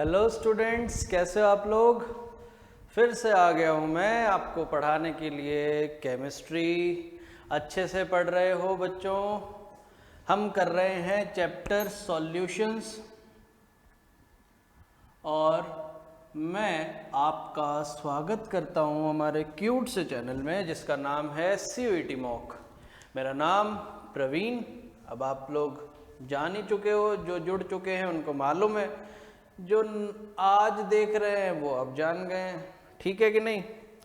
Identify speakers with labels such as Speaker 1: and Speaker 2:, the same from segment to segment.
Speaker 1: Hello students, कैसे हो आप लोग। फिर से आ गया हूँ मैं आपको पढ़ाने के लिए केमिस्ट्री। अच्छे से पढ़ रहे हो बच्चों। हम कर रहे हैं चैप्टर सॉल्यूशंस और मैं आपका स्वागत करता हूँ हमारे क्यूट से चैनल में जिसका नाम है CUET मॉक। मेरा नाम प्रवीण। अब आप लोग जान ही चुके हो, जो जुड़ चुके हैं उनको मालूम है, जो आज देख रहे हैं वो अब जान गए हैं। ठीक है कि नहीं।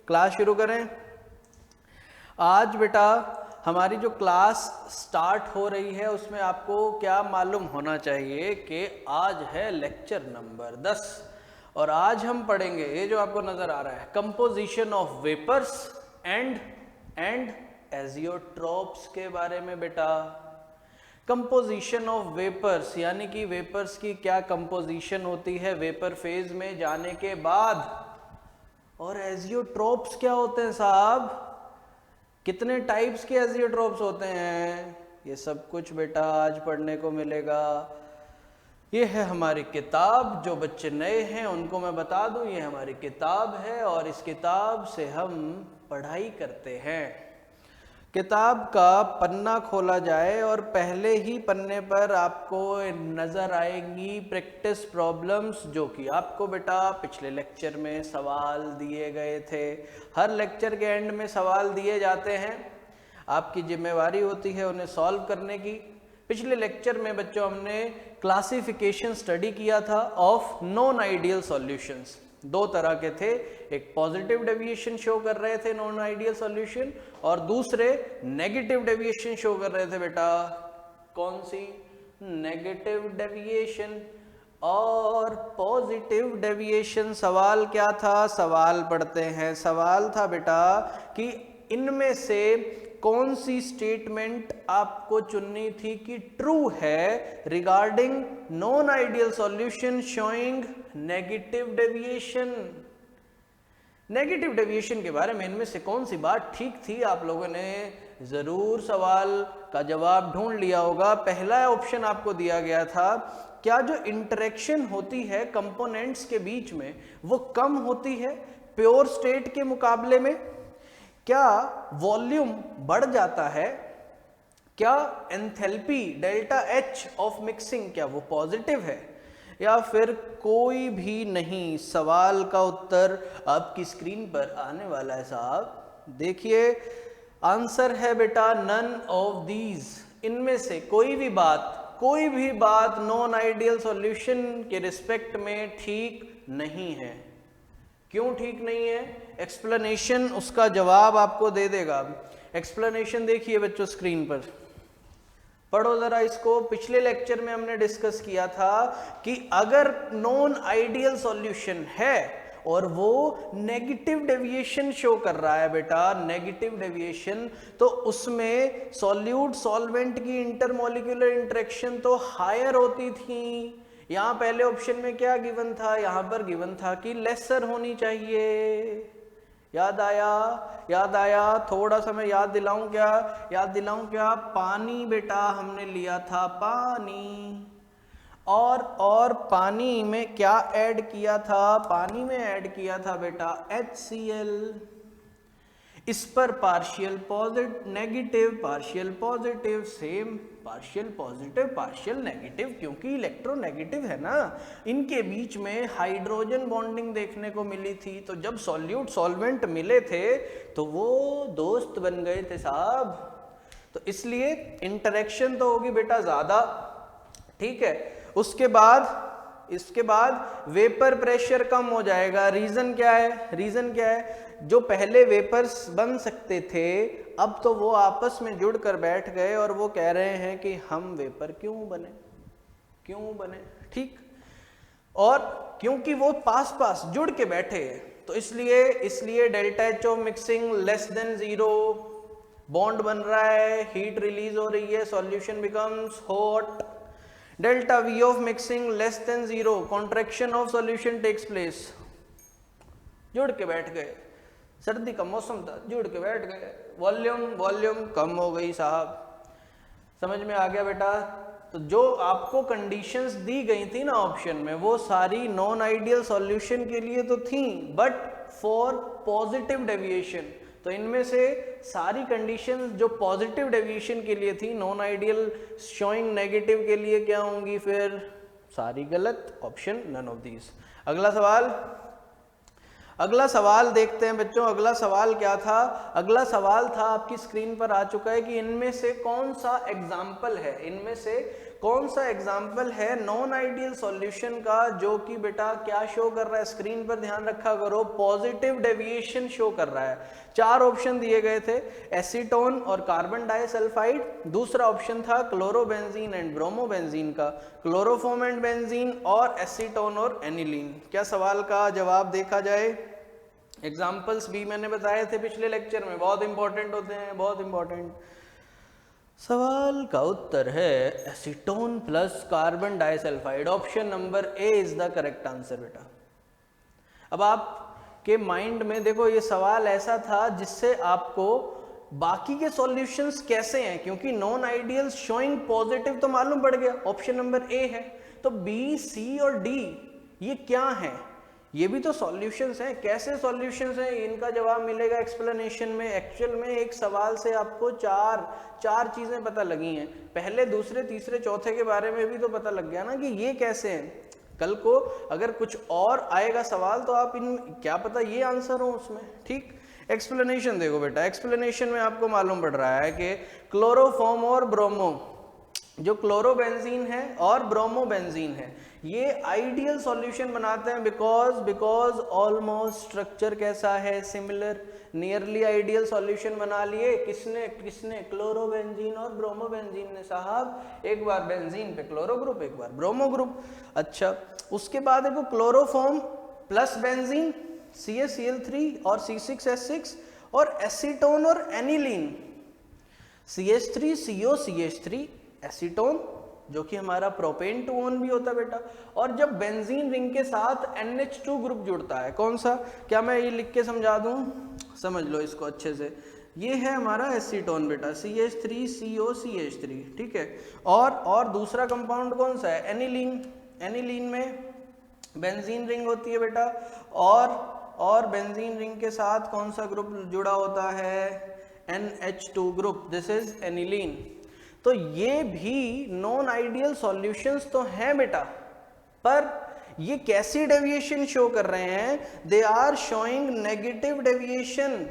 Speaker 1: क्लास शुरू करें। आज बेटा हमारी जो क्लास स्टार्ट हो रही है उसमें आपको क्या मालूम होना चाहिए कि आज है लेक्चर नंबर 10 और आज हम पढ़ेंगे ये जो आपको नजर आ रहा है composition of vapours and azeotropes के बारे में। बेटा कंपोजिशन ऑफ वेपर्स यानी कि वेपर्स की क्या कंपोजिशन होती है वेपर फेज में जाने के बाद, और एजियोट्रोप्स क्या होते हैं साहब, कितने टाइप्स के एजियोट्रोप्स होते हैं, ये सब कुछ बेटा आज पढ़ने को मिलेगा। ये है हमारी किताब। जो बच्चे नए हैं उनको मैं बता दूं, ये हमारी किताब है और इस किताब से हम पढ़ाई करते हैं। किताब का पन्ना खोला जाए और पहले ही पन्ने पर आपको नज़र आएंगी प्रैक्टिस प्रॉब्लम्स, जो कि आपको बेटा पिछले लेक्चर में सवाल दिए गए थे। हर लेक्चर के एंड में सवाल दिए जाते हैं, आपकी जिम्मेवारी होती है उन्हें सॉल्व करने की। पिछले लेक्चर में बच्चों हमने क्लासिफिकेशन स्टडी किया था ऑफ नॉन आइडियल सॉल्यूशंस। दो तरह के थे, एक पॉजिटिव डेविएशन शो कर रहे थे नॉन आइडियल सॉल्यूशन और दूसरे नेगेटिव डेविएशन शो कर रहे थे। बेटा कौन सी, नेगेटिव डेविएशन और पॉजिटिव डेविएशन। सवाल क्या था, सवाल पढ़ते हैं। सवाल था बेटा कि इनमें से कौन सी स्टेटमेंट आपको चुननी थी कि ट्रू है regarding non ideal solution showing negative deviation. Negative deviation के बारे में इनमें से कौन सी बात ठीक थी। आप लोगों ने जरूर सवाल का जवाब ढूंढ लिया होगा। पहला ऑप्शन आपको दिया गया था, क्या जो इंटरेक्शन होती है कंपोनेंट्स के बीच में वो कम होती है प्योर स्टेट के मुकाबले में, क्या वॉल्यूम बढ़ जाता है, क्या enthalpy delta H of mixing क्या वो पॉजिटिव है, या फिर कोई भी नहीं। सवाल का उत्तर आपकी स्क्रीन पर आने वाला है साहब। देखिए आंसर है बेटा नन ऑफ दीज। इनमें से कोई भी बात नॉन आइडियल सॉल्यूशन के रिस्पेक्ट में ठीक नहीं है। क्यों ठीक नहीं है, एक्सप्लेनेशन उसका जवाब आपको दे देगा। एक्सप्लेनेशन देखिए बच्चों स्क्रीन पर, पढ़ो जरा इसको। पिछले लेक्चर में हमने डिस्कस किया था कि अगर नॉन आइडियल सॉल्यूशन है और वो नेगेटिव डेविएशन शो कर रहा है बेटा, नेगेटिव डेविएशन, तो उसमें सॉल्यूट सॉल्वेंट की इंटरमोलिक्यूलर इंटरेक्शन तो हायर होती थी। यहां पहले ऑप्शन में क्या गिवन था, यहां पर गिवन था कि लेसर होनी चाहिए। याद आया, थोड़ा सा मैं याद दिलाऊं क्या, पानी बेटा हमने लिया था पानी, और पानी में क्या ऐड किया था, पानी में ऐड किया था बेटा HCl। इस पर partial positive negative, partial positive same, partial positive partial negative, क्योंकि इलेक्ट्रोनेगेटिव है ना, इनके बीच में हाइड्रोजन बॉन्डिंग देखने को मिली थी। तो जब सॉल्यूट सॉल्वेंट मिले थे तो वो दोस्त बन गए थे साहब, तो इसलिए इंटरेक्शन तो होगी बेटा ज्यादा। ठीक है, इसके बाद वेपर प्रेशर कम हो जाएगा। रीजन क्या है, जो पहले वेपर्स बन सकते थे अब तो वो आपस में जुड़कर बैठ गए और वो कह रहे हैं कि हम वेपर क्यों बने। ठीक, और क्योंकि वो पास जुड़ के बैठे तो इसलिए delta H of mixing less than 0, bond बन रहा है, हीट रिलीज हो रही है, solution becomes hot. Delta V of mixing less than 0, contraction of solution takes place. जुड़ के बैठ गए, सर्दी का मौसम था, जुड़ के बैठ गए, वॉल्यूम कम हो गई साहब। समझ में आ गया बेटा। तो जो आपको कंडीशंस दी गई थी ना ऑप्शन में, वो सारी नॉन आइडियल सॉल्यूशन के लिए तो थी, बट फॉर पॉजिटिव डेविएशन, तो इनमें से सारी कंडीशंस जो पॉजिटिव डेविएशन के लिए थी, नॉन आइडियल शोइंग नेगेटिव के लिए क्या होंगी, फिर सारी गलत, ऑप्शन नन ऑफ दीज। अगला सवाल देखते हैं बच्चों। अगला सवाल क्या था? अगला सवाल था, आपकी स्क्रीन पर आ चुका है, कि इनमें से कौन सा एग्जाम्पल है, इनमें से कौन सा एग्जाम्पल है नॉन आइडियल सॉल्यूशन का जो कि बेटा क्या शो कर रहा है, स्क्रीन पर ध्यान रखा करो, पॉजिटिव डेविएशन शो कर रहा है। 4 ऑप्शन दिए गए थे, एसीटोन और कार्बन डाइसल्फाइड, दूसरा ऑप्शन था क्लोरोबेंजीन एंड ब्रोमोबेंजीन का, क्लोरोफॉर्म एंड बेंजीन, और एसीटोन और एनिलीन। क्या सवाल का जवाब देखा जाए? एग्जाम्पल्स भी मैंने बताए थे पिछले लेक्चर में, बहुत इंपॉर्टेंट होते हैं, बहुत इंपॉर्टेंट। सवाल का उत्तर है acetone plus carbon disulphide, option number A is the correct answer बेटा। अब आपके माइंड में देखो, ये सवाल ऐसा था जिससे आपको बाकी के सॉल्यूशंस कैसे हैं, क्योंकि नॉन आइडियल शोइंग पॉजिटिव तो मालूम पड़ गया, ऑप्शन नंबर ए है, तो बी, सी और डी ये क्या हैं, ये भी तो सॉल्यूशंस हैं, कैसे सॉल्यूशंस हैं, इनका जवाब मिलेगा एक्सप्लेनेशन में। एक्चुअल में एक सवाल से आपको चार चीजें पता लगी हैं, पहले, दूसरे, तीसरे, चौथे के बारे में भी तो पता लग गया ना कि ये कैसे हैं। कल को अगर कुछ और आएगा सवाल तो आप इन क्या पता ये आंसर हो उसमें, ठीक। एक्सप्लेनेशन देखो बेटा, एक्सप्लेनेशन में आपको मालूम पड़ रहा है कि क्लोरोफॉर्म और ब्रोमो, जो क्लोरोबेंजीन है और ब्रोमोबेंजीन है, ये आइडियल सॉल्यूशन बनाते हैं बिकॉज ऑलमोस्ट स्ट्रक्चर कैसा है, सिमिलर, नियरली आइडियल सॉल्यूशन बना लिए। किसने क्लोरोबेंजीन और ब्रोमोबेंजीन ने साहब, एक बार बेंजीन पे क्लोरो ग्रुप, एक बार ब्रोमो ग्रुप। अच्छा, उसके बाद देखो क्लोरोफॉर्म प्लस बेंजीन CaCl3 और C6H6, और एसीटोन और एनिलीन CH3COCH3 एसीटोन, जो कि हमारा प्रोपेन 2 भी होता है बेटा, और जब बेंजीन रिंग के साथ NH2 ग्रुप जुड़ता है, कौन सा, क्या मैं ये लिख के समझा दूं, समझ लो इसको अच्छे से, ये है हमारा एसीटोन बेटा, CH3COCH3, ठीक है। और दूसरा कंपाउंड कौन सा है, एनिलीन। एनिलीन में बेंजीन रिंग होती है बेटा, और बेंजीन रिंग के साथ कौन सा ग्रुप जुड़ा होता है, NH2 group, this is aniline. तो ये भी नॉन आइडियल सॉल्यूशंस तो हैं बेटा, पर ये कैसी डेविएशन शो कर रहे हैं, they are showing negative deviation,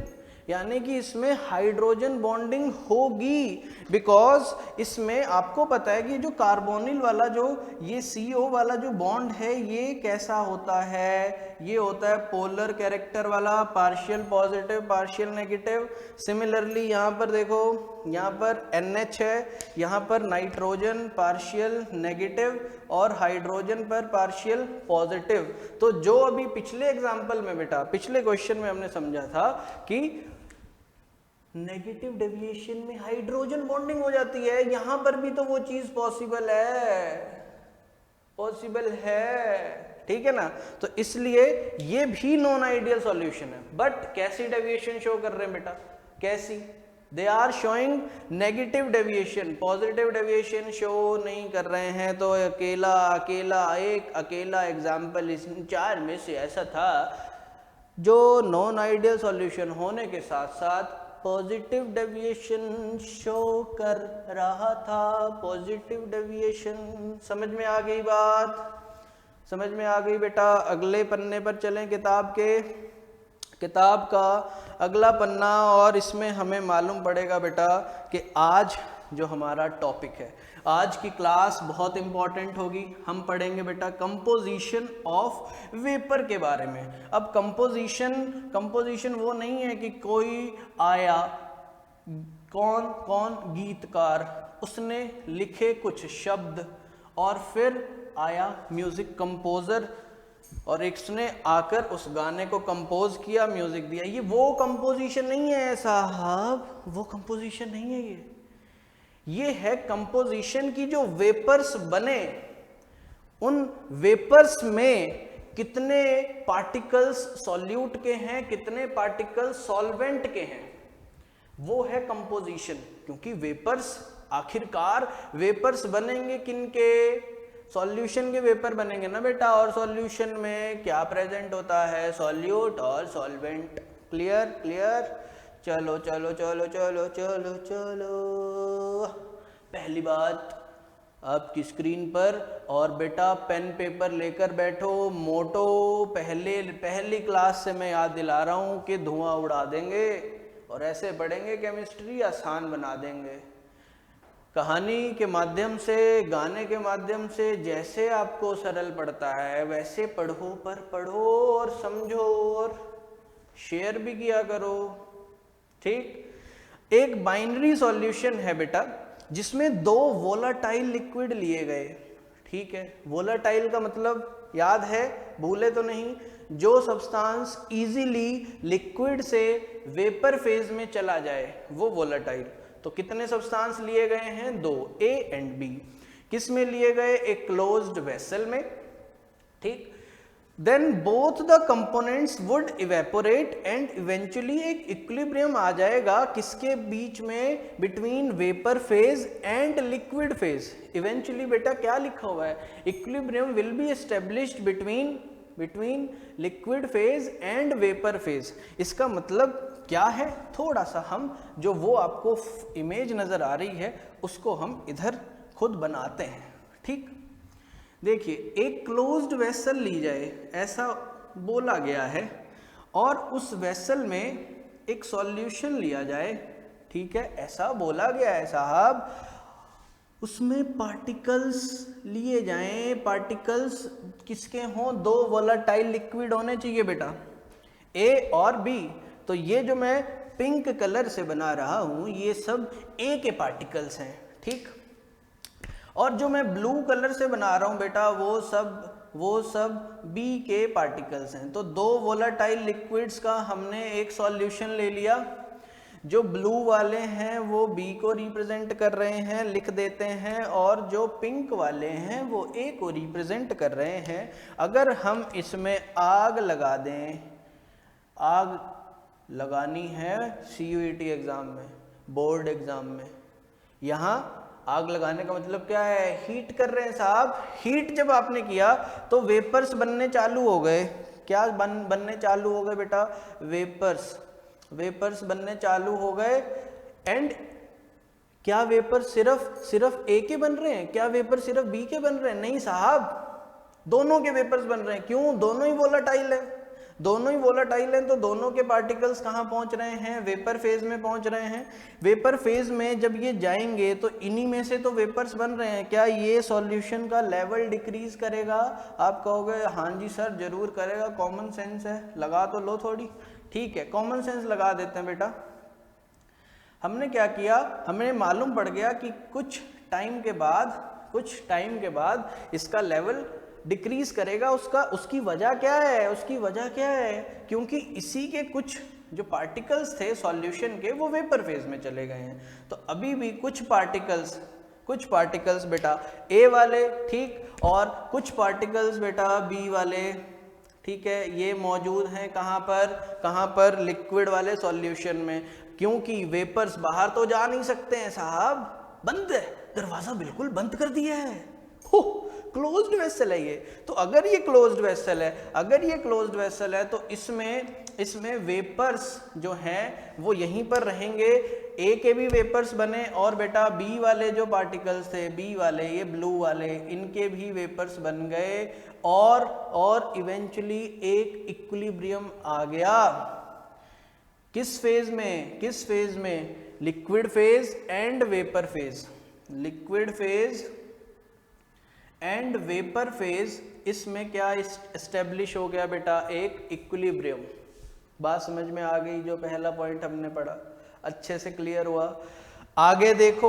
Speaker 1: यानी कि इसमें हाइड्रोजन बॉन्डिंग होगी, बिकॉज इसमें आपको पता है कि जो कार्बोनिल वाला, जो ये CO वाला जो बॉन्ड है, ये कैसा होता है, ये होता है पोलर कैरेक्टर वाला, partial positive partial negative. Similarly यहाँ पर देखो, यहाँ पर NH है, यहाँ पर नाइट्रोजन पार्शियल नेगेटिव और हाइड्रोजन पर पार्शियल पॉजिटिव। तो जो अभी पिछले एग्जाम्पल में बेटा, पिछले क्वेश्चन में हमने समझा था कि नेगेटिव डेविएशन में हाइड्रोजन बॉन्डिंग हो जाती है, यहां पर भी तो वो चीज पॉसिबल है, ठीक है ना। तो इसलिए ये भी नॉन आइडियल सॉल्यूशन है, बट कैसी डेविएशन शो कर रहे हैं बेटा, कैसी, they are showing negative deviation, positive deviation show नहीं कर रहे हैं। तो अकेला एग्जाम्पल इस 4 में से ऐसा था जो नॉन आइडियल सॉल्यूशन होने के साथ साथ पॉजिटिव डेविएशन शो कर रहा था, पॉजिटिव डेविएशन। समझ में आ गई बात, समझ में आ गई बेटा। अगले पन्ने पर चलें, किताब का अगला पन्ना, और इसमें हमें मालूम पड़ेगा बेटा कि आज जो हमारा टॉपिक है, आज की क्लास बहुत इंपॉर्टेंट होगी। हम पढ़ेंगे बेटा कंपोजिशन ऑफ वेपर के बारे में। अब कंपोजिशन वो नहीं है कि कोई आया, कौन गीतकार, उसने लिखे कुछ शब्द और फिर आया म्यूजिक कंपोजर और इसने आकर उस गाने को कंपोज किया, म्यूजिक दिया। ये वो कंपोजिशन नहीं है साहब, वो कंपोजिशन नहीं है। ये है कंपोजिशन की जो वेपर्स बने, उन वेपर्स में कितने पार्टिकल्स सॉल्यूट के हैं, कितने पार्टिकल्स सॉल्वेंट के हैं, वो है कंपोजिशन। क्योंकि वेपर्स आखिरकार वेपर्स बनेंगे किनके? सॉल्यूशन के वेपर बनेंगे ना बेटा, और सॉल्यूशन में क्या प्रेजेंट होता है? सॉल्यूट और सॉल्वेंट। Clear clear. चलो चलो चलो चलो चलो चलो, पहली बात आपकी स्क्रीन पर, और बेटा पेन पेपर लेकर बैठो, मोटो पहली क्लास से मैं याद दिला रहा हूँ कि धुआं उड़ा देंगे और ऐसे पढ़ेंगे केमिस्ट्री, आसान बना देंगे। कहानी के माध्यम से, गाने के माध्यम से जैसे आपको सरल पड़ता है वैसे पढ़ो, पर पढ़ो और समझो और शेयर भी किया करो, ठीक। एक बाइनरी सॉल्यूशन है बेटा जिसमें दो वोलाटाइल लिक्विड लिए गए, ठीक है। वोलाटाइल का मतलब याद है, भूले तो नहीं, जो सब्सटेंस इजीली लिक्विड से वेपर फेज में चला जाए वो वोलाटाइल। तो कितने सब्सटेंस लिए गए हैं? दो, ए एंड बी। किस में लिए गए? एक क्लोज्ड वेसल में, ठीक। Then both the components would evaporate and eventually एक इक्विलिब्रियम आ जाएगा किसके बीच में? Between vapour phase and liquid phase. Eventually बेटा क्या लिखा हुआ है? Equilibrium will be established between liquid phase and vapour phase. इसका मतलब क्या है? थोड़ा सा हम जो वो आपको इमेज नजर आ रही है उसको हम इधर खुद बनाते हैं, ठीक। देखिए, एक क्लोज्ड वेसल ली जाए, ऐसा बोला गया है, और उस वेसल में एक सॉल्यूशन लिया जाए, ठीक है, ऐसा बोला गया है साहब। उसमें पार्टिकल्स लिए जाएं, पार्टिकल्स किसके हों? दो वोलाटाइल लिक्विड होने चाहिए बेटा, ए और बी। तो ये जो मैं पिंक कलर से बना रहा हूं ये सब ए के पार्टिकल्स हैं, ठीक। और जो मैं ब्लू कलर से बना रहा हूं बेटा वो सब बी के पार्टिकल्स हैं। तो दो वोलाटाइल लिक्विड्स का हमने एक सॉल्यूशन ले लिया। जो ब्लू वाले हैं वो बी को रिप्रेजेंट कर रहे हैं, लिख देते हैं, और जो पिंक वाले हैं वो ए को रिप्रेजेंट कर रहे हैं। अगर हम इसमें आग लगा दें, आग लगानी है सीयूईटी एग्जाम में, बोर्ड एग्जाम में, यहाँ आग लगाने का मतलब क्या है? हीट कर रहे हैं साहब। हीट जब आपने किया तो वेपर्स बनने चालू हो गए। क्या बनने चालू हो गए बेटा? वेपर्स बनने चालू हो गए। एंड क्या वेपर सिर्फ ए के बन रहे हैं? क्या वेपर सिर्फ बी के बन रहे हैं? नहीं साहब, दोनों के वेपर्स बन रहे हैं। क्यों? दोनों ही वोलाटाइल है, दोनों ही वोलाटाइल हैं, तो दोनों के पार्टिकल्स कहाँ पहुंच रहे हैं? वेपर फेज में पहुंच रहे हैं। वेपर फेज में जब ये जाएंगे तो इन्हीं में से तो वेपर्स बन रहे हैं। क्या ये सॉल्यूशन का लेवल डिक्रीज करेगा? आप कहोगे हाँ जी सर जरूर करेगा, कॉमन सेंस है, लगा तो लो थोड़ी। ठीक है, कॉमन सेंस लगा देते हैं बेटा। हमने क्या किया, हमें मालूम पड़ गया कि कुछ टाइम के बाद इसका लेवल डिक्रीज करेगा। उसकी वजह क्या है? उसकी वजह क्या है? क्योंकि इसी के कुछ जो पार्टिकल्स थे सॉल्यूशन के वो वेपर फेज में चले गए हैं। तो अभी भी कुछ पार्टिकल्स बेटा ए वाले, ठीक, और कुछ पार्टिकल्स बेटा बी वाले, ठीक है, ये मौजूद हैं कहाँ पर? लिक्विड वाले सॉल्यूशन में। क्योंकि वेपर्स बाहर तो जा नहीं सकते हैं साहब, बंद है, दरवाजा बिल्कुल बंद कर दिया है। क्लोज्ड वेसल है ये। तो अगर ये क्लोज्ड वेसल है तो इसमें वेपर्स जो हैं वो यहीं पर रहेंगे। ए के भी वेपर्स बने और बेटा बी वाले जो पार्टिकल्स थे, बी वाले ये ब्लू वाले, इनके भी वेपर्स बन गए और इवेंचुअली एक इक्विलिब्रियम आ गया। किस फेज में? Liquid phase and vapour phase. Liquid phase and vapour phase, इसमें क्या एस्टेब्लिश हो गया बेटा? एक इक्विलिब्रियम। बात समझ में आ गई? जो पहला पॉइंट हमने पढ़ा अच्छे से क्लियर हुआ। आगे देखो,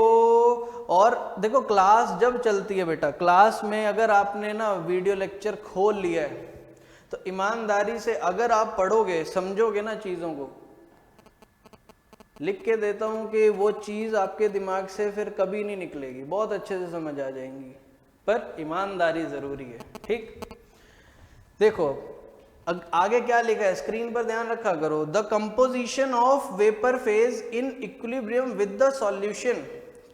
Speaker 1: और देखो क्लास जब चलती है बेटा, क्लास में अगर आपने ना वीडियो लेक्चर खोल लिया है तो ईमानदारी से अगर आप पढ़ोगे, समझोगे ना चीजों को, लिख के देता हूं कि वो चीज आपके दिमाग से फिर कभी नहीं निकलेगी, बहुत अच्छे से समझ आ जाएंगी, पर ईमानदारी जरूरी है, ठीक। देखो आगे क्या लिखा है, स्क्रीन पर ध्यान रखा करो। The composition of vapour phase in equilibrium with the solution.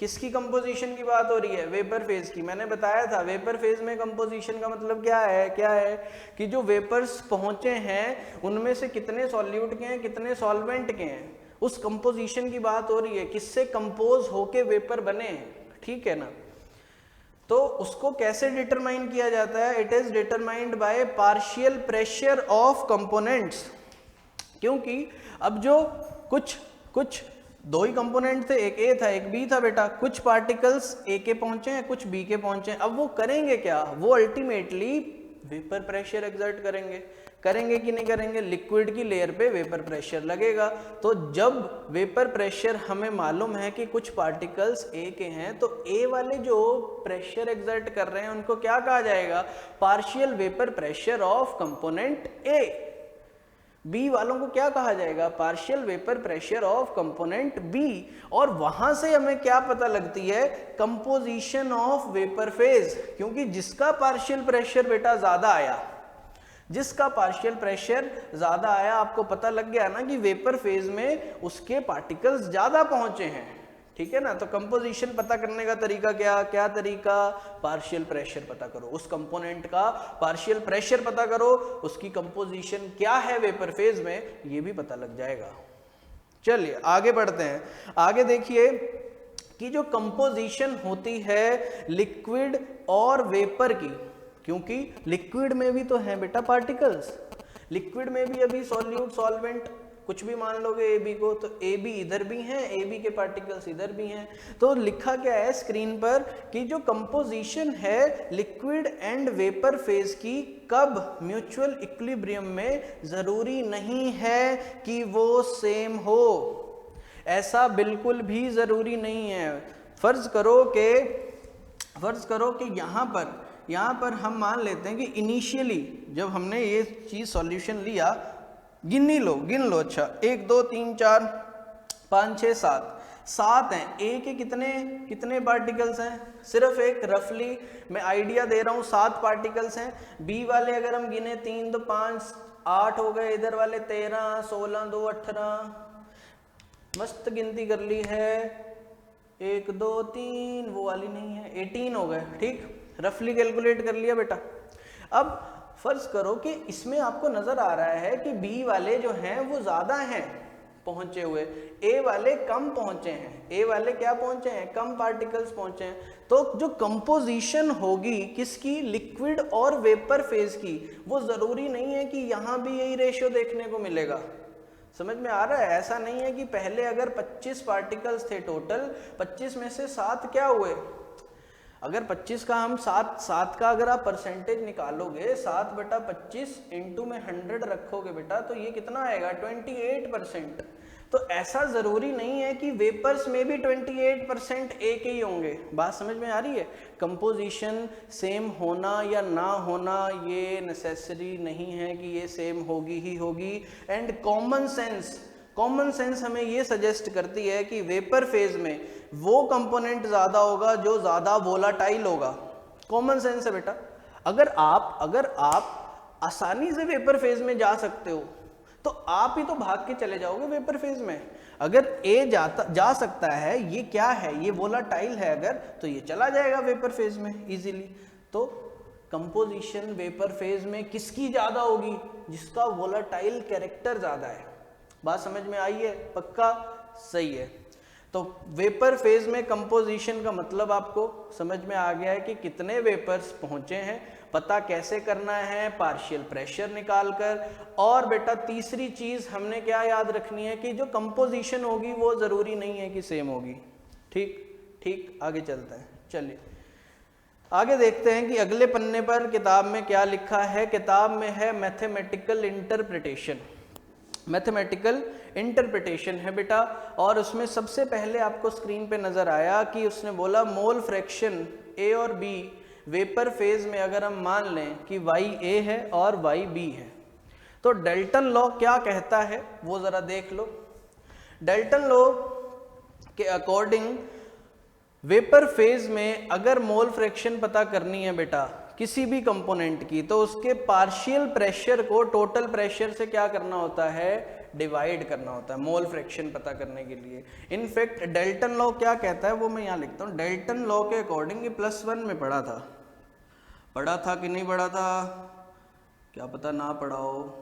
Speaker 1: किसकी कंपोजिशन की बात हो रही है? वेपर फेज की। मैंने बताया था वेपर फेज में कंपोजिशन का मतलब क्या है कि जो वेपर्स पहुंचे हैं उनमें से कितने सॉल्यूट के हैं, कितने सॉल्वेंट के हैं, उस कंपोजिशन की बात हो रही है, किससे कंपोज होके वेपर बने हैं, ठीक है ना। तो उसको कैसे डिटरमाइन किया जाता है? It is determined by partial pressure of components. क्योंकि अब जो कुछ दो ही कंपोनेंट थे, एक ए था एक बी था बेटा, कुछ पार्टिकल्स ए के पहुंचे हैं कुछ बी के पहुंचे हैं। अब वो करेंगे क्या? वो अल्टीमेटली वेपर प्रेशर एक्सर्ट करेंगे कि नहीं करेंगे? लिक्विड की लेयर पे वेपर प्रेशर लगेगा। तो जब वेपर प्रेशर हमें मालूम है कि कुछ पार्टिकल्स ए के हैं, तो ए वाले जो प्रेशर एक्सर्ट कर रहे हैं उनको क्या कहा जाएगा? Partial vapour pressure of component A. B वालों को क्या कहा जाएगा? Partial vapour pressure of component B. और वहां से हमें क्या पता लगती है? Composition of vapour phase. क्योंकि जिसका पार्शियल प्रेशर बेटा ज्यादा आया, आपको पता लग गया ना कि वेपर फेज में उसके पार्टिकल्स ज्यादा पहुंचे हैं, ठीक है ना। तो कंपोजिशन पता करने का तरीका क्या तरीका? पार्शियल प्रेशर पता करो, उस कंपोनेंट का पार्शियल प्रेशर पता करो, उसकी कंपोजिशन क्या है वेपर फेज में, ये भी पता लग जाएगा। चलिए आगे बढ़ते हैं। आगे देखिए कि जो कंपोजिशन होती है लिक्विड और वेपर की, क्योंकि लिक्विड में भी तो है बेटा पार्टिकल्स, लिक्विड में भी अभी सॉल्यूट सॉल्वेंट कुछ भी मान लोगे ए बी को, तो ए बी इधर भी हैं, ए बी के पार्टिकल्स इधर भी हैं। तो लिखा क्या है स्क्रीन पर कि जो कंपोजिशन है लिक्विड एंड वेपर फेज की कब म्यूचुअल इक्विलिब्रियम में जरूरी नहीं है कि वो सेम हो, ऐसा बिल्कुल भी जरूरी नहीं है। फर्ज करो कि यहाँ पर हम मान लेते हैं कि इनिशियली जब हमने ये चीज सॉल्यूशन लिया, गिन लो अच्छा 1 2 3 4 5 6 7 हैं। ए के कितने पार्टिकल्स हैं? सिर्फ एक, रफली मैं आइडिया दे रहा हूँ, 7 पार्टिकल्स हैं। बी वाले अगर हम गिने 3 तो 5 8 हो गए, इधर वाले 13 16 2 18, मस्त गिनती कर ली है। 1 2 3 वो वाली नहीं है, 18 हो गए, ठीक, रफली कैलकुलेट कर लिया बेटा। अब फर्ज करो कि इसमें आपको नजर आ रहा है कि बी वाले जो हैं वो ज्यादा हैं पहुंचे हुए, ए वाले कम पहुंचे हैं। ए वाले क्या पहुंचे हैं? कम पार्टिकल्स पहुंचे हैं। तो जो कंपोजिशन होगी किसकी? लिक्विड और वेपर फेज की, वो जरूरी नहीं है कि यहां भी यही रेशियो देखने को मिलेगा। समझ में आ रहा है? ऐसा नहीं है कि पहले अगर 25 पार्टिकल्स थे टोटल, 25 में से 7 क्या हुए? अगर 25 का हम 7 का अगर आप परसेंटेज निकालोगे, 7/25 इंटू में 100 रखोगे बेटा, तो ये कितना आएगा? 28%। तो ऐसा जरूरी नहीं है कि वेपर्स में भी 28% एक ही होंगे। बात समझ में आ रही है? कंपोजिशन सेम होना या ना होना ये नेसेसरी नहीं है कि ये सेम होगी ही होगी। एंड कॉमन सेंस हमें ये सजेस्ट करती है कि वेपर फेज में वो कंपोनेंट ज्यादा होगा जो ज्यादा वोलाटाइल होगा। कॉमन सेंस है बेटा। अगर आप आसानी से वेपर फेज में जा सकते हो तो आप ही तो भाग के चले जाओगे वेपर फेज में। अगर ए जा सकता है, ये क्या है? ये वोलाटाइल है, अगर तो ये चला जाएगा वेपर फेज में इजीली। तो कंपोजिशन वेपर फेज में किसकी ज्यादा होगी? जिसका वोलाटाइल कैरेक्टर ज्यादा है। बात समझ में आई है? पक्का? सही है। तो वेपर फेज में कंपोजिशन का मतलब आपको समझ में आ गया है कि कितने वेपर्स पहुंचे हैं, पता कैसे करना है? पार्शियल प्रेशर निकालकर। और बेटा तीसरी चीज हमने क्या याद रखनी है कि जो कंपोजिशन होगी वो जरूरी नहीं है कि सेम होगी। ठीक, आगे चलते हैं। चलिए आगे देखते हैं कि अगले पन्ने पर किताब में क्या लिखा है। किताब में है मैथमेटिकल इंटरप्रिटेशन है बेटा। और उसमें सबसे पहले आपको स्क्रीन पे नजर आया कि उसने बोला मोल फ्रैक्शन ए और बी वेपर फेज में अगर हम मान लें कि YA है और YB है, तो डेल्टन लॉ क्या कहता है वो जरा देख लो। डेल्टन लॉ के अकॉर्डिंग वेपर फेज में अगर मोल फ्रैक्शन पता करनी है बेटा किसी भी कंपोनेंट की, तो उसके पार्शियल प्रेशर को टोटल प्रेशर से क्या करना होता है? डिवाइड करना होता है मोल फ्रैक्शन पता करने के लिए। इनफैक्ट डेल्टन लॉ क्या कहता है वो मैं यहाँ लिखता हूँ। डेल्टन लॉ के अकॉर्डिंग ये +1 में पढ़ा था कि नहीं पढ़ा था, क्या पता ना पढ़ा हो,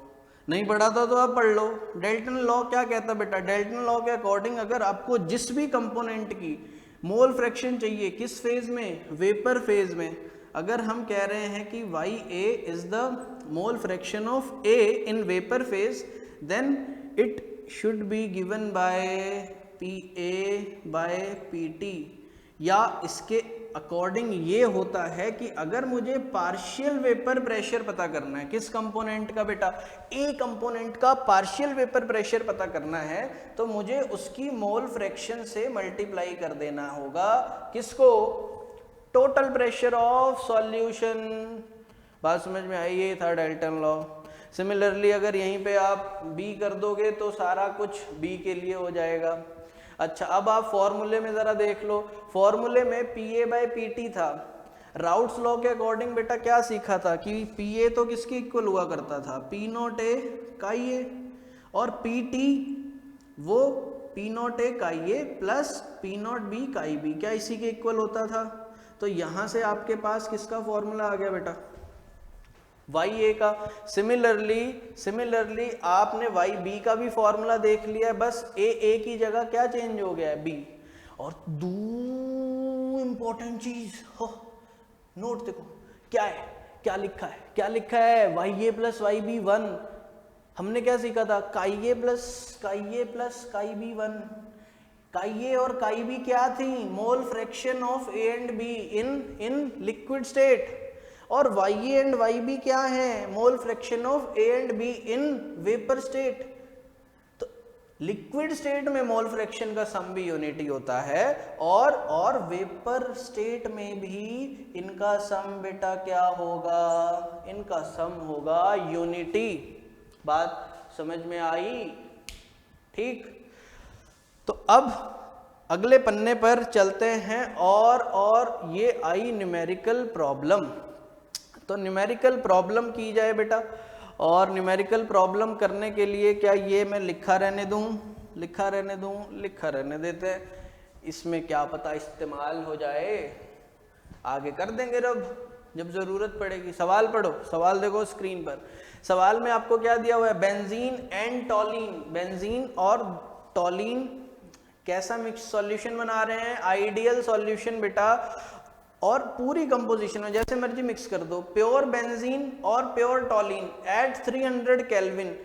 Speaker 1: नहीं पढ़ा था तो आप पढ़ लो। डेल्टन लॉ क्या कहता है बेटा, डेल्टन लॉ के अकॉर्डिंग अगर आपको जिस भी कंपोनेंट की मोल फ्रैक्शन चाहिए, किस फेज में, वेपर फेज में, अगर हम कह रहे हैं कि YA is the mole fraction of A in vapour phase, then it should be given by PA/PT, या इसके अकॉर्डिंग ये होता है कि अगर मुझे पार्शियल वेपर प्रेशर पता करना है, किस कंपोनेंट का बेटा, ए कंपोनेंट का पार्शियल वेपर प्रेशर पता करना है, तो मुझे उसकी मोल फ्रैक्शन से मल्टीप्लाई कर देना होगा, किसको, टोटल प्रेशर ऑफ सॉल्यूशन। बात समझ में आई, ये था डेल्टन लॉ। सिमिलरली अगर यहीं पे आप B कर दोगे तो सारा कुछ B के लिए हो जाएगा। अच्छा, अब आप फॉर्मूले में जरा देख लो, फॉर्मूले में PA/PT था। राउट्स लॉ के अकॉर्डिंग बेटा क्या सीखा था कि PA तो किसके इक्वल हुआ करता था, P0A काई A, और PT वो P0A काई A प्लस P0B काई B, क्या इसी के इक्वल होता था। तो यहां से आपके पास किसका फॉर्मूला आ गया बेटा, YA का। सिमिलरली आपने YB का भी फॉर्मूला देख लिया, बस A की जगह क्या चेंज हो गया है, B। और दो इंपॉर्टेंट चीज हो, नोट देखो क्या है, क्या लिखा है YA प्लस YB 1। हमने क्या सीखा था, काई A प्लस काई B 1। काई A और काई B क्या थी, मोल fraction of A and B in liquid state, और YA एंड YB क्या है, मोल fraction of A and B in vapour state. तो लिक्विड स्टेट में मोल फ्रैक्शन का सम भी यूनिटी होता है, और वेपर स्टेट में भी इनका सम बेटा क्या होगा, इनका सम होगा यूनिटी। बात समझ में आई, ठीक। तो अब अगले पन्ने पर चलते हैं, और ये आई न्यूमेरिकल प्रॉब्लम। तो न्यूमेरिकल प्रॉब्लम की जाए बेटा, और न्यूमेरिकल प्रॉब्लम करने के लिए क्या ये मैं लिखा रहने देते हैं, इसमें क्या पता इस्तेमाल हो जाए, आगे कर देंगे जब जरूरत पड़ेगी। सवाल पढ़ो, सवाल देखो स्क्रीन पर। सवाल में आपको क्या दिया हुआ है, बेंजीन एंड टॉलीन, बेंजीन और टॉलीन कैसा मिक्स सॉल्यूशन बना रहे हैं, आइडियल सॉल्यूशन बेटा, और पूरी कंपोजिशन में जैसे मर्जी मिक्स कर दो। प्योर बेंजीन और प्योर टॉलीन एट 300 केल्विन,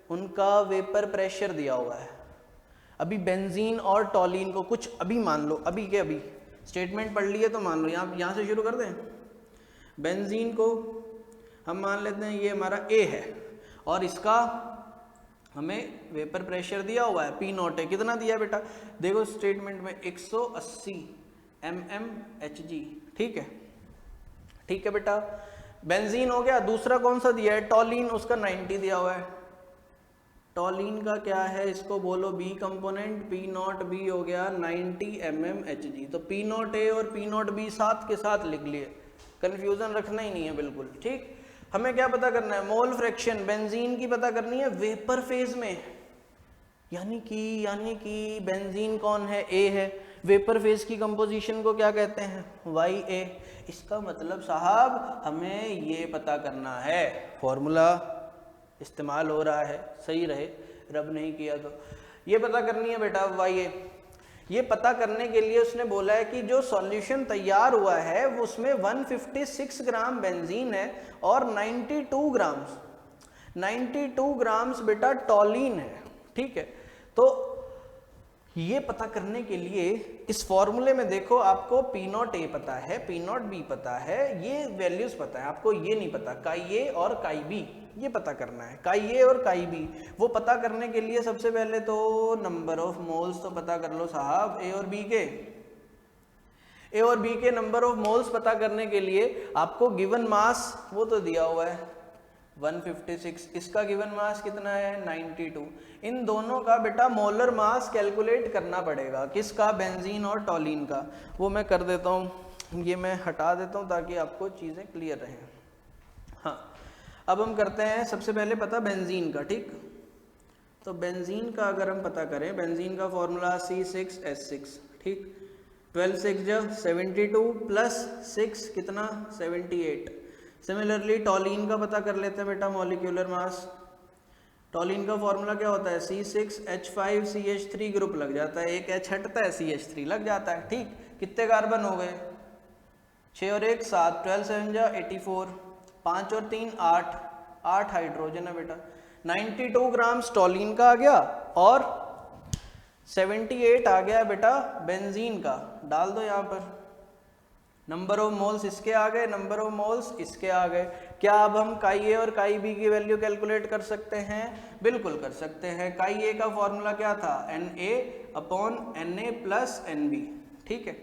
Speaker 1: उनका वेपर प्रेशर दिया हुआ है। अभी बेंजीन और टॉलीन को कुछ अभी मान लो, अभी के अभी स्टेटमेंट पढ़ लिए तो मान लो, यहाँ से शुरू कर दें। बेंजीन को हम मान लेते हैं ये हमारा A है, और इसका हमें वेपर प्रेशर दिया हुआ है P0 है। कितना दिया बेटा, देखो स्टेटमेंट में 180 mmHg, ठीक है बेटा। बेंजीन हो गया, दूसरा कौन सा दिया है, टॉलीन, उसका 90 दिया हुआ है। टॉलीन का क्या है, इसको बोलो B कंपोनेंट, P0B हो गया 90 mmHg। तो P0A और P0B साथ के साथ लिख लिए, कंफ्यूजन रखना ही नहीं है बिल्कुल, ठीक। हमें क्या पता करना है, मोल फ्रैक्शन बेंजीन की पता करनी है वेपर फेज में, यानी कि बेंजीन कौन है, A है, वेपर फेज की कंपोजिशन को क्या कहते हैं, YA। इसका मतलब साहब हमें ये पता करना है, फॉर्मूला इस्तेमाल हो रहा है, सही रहे, रब नहीं किया तो ये पता करनी है बेटा YA। ये पता करने के लिए उसने बोला है कि जो सॉल्यूशन तैयार हुआ है वो उसमें 156 ग्राम बेंजीन है और 92 ग्राम्स बेटा टॉलीन है, ठीक है। तो ये पता करने के लिए इस फॉर्मूले में देखो, आपको P0A पता है, P0B पता है, ये वैल्यूज पता है, आपको ये नहीं पता काई A और काई B, ये पता करना है काई A और काई B। वो पता करने के लिए सबसे पहले तो नंबर ऑफ मोल्स तो पता कर लो साहब, A और B के नंबर ऑफ मोल्स पता करने के लिए आपको गिवन मास वो तो दिया हुआ है 156, इसका गिवन मास कितना है 92। इन दोनों का बेटा मोलर मास कैलकुलेट करना पड़ेगा, किसका, बेंजीन और टॉलीन का। वो मैं कर देता हूँ, ये मैं हटा देता हूँ ताकि आपको चीज़ें क्लियर रहें। हाँ, अब हम करते हैं सबसे पहले पता बेंजीन का, ठीक। तो बेंजीन का अगर हम पता करें, बेंजीन का फॉर्मूला C6H6, ठीक, 12 6 जा 72 प्लस 6 कितना 78। सिमिलरली टॉलिन का पता कर लेते हैं बेटा, मॉलिक्यूलर मास। टॉलिन का फॉर्मूला क्या होता है, C6H5CH3 ग्रुप लग जाता है, एक H हटता है CH3 लग जाता है, ठीक। कितने कार्बन हो गए, 6 और 1 7, 12 7 जा 84, 5 और 3 8, 8 हाइड्रोजन है बेटा। 92 ग्राम टॉलिन का आ गया और 78 आ गया बेटा बेंजीन का। डाल दो यहाँ पर, नंबर ऑफ मोल्स इसके आ गए, नंबर ऑफ मोल्स इसके आ गए। क्या अब हम काई ए और काई बी की वैल्यू कैलकुलेट कर सकते हैं? बिल्कुल कर सकते हैं। काई ए का फॉर्मूला क्या था, Na/Na प्लस Nb, ठीक है।